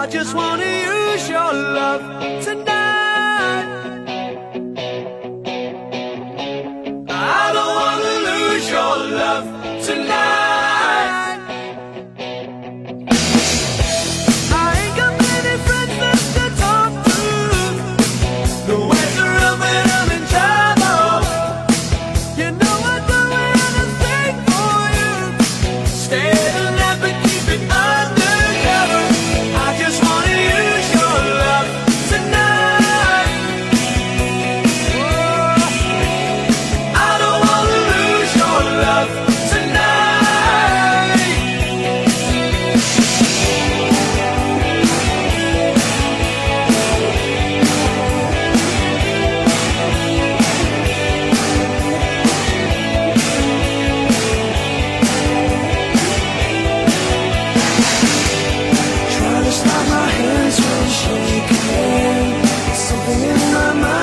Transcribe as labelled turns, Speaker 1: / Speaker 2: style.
Speaker 1: I just wanna use your love tonight. I don't wanna lose your love tonight. I ain't got many friends left to talk to. The ways around when I'm in trouble. You know I'd do anything for you. Stay alive but keep it undercover. I just wanna use your love tonight. Oh, I don't wanna lose your love tonight. Trying to stop my hands from shaking. Something in my mind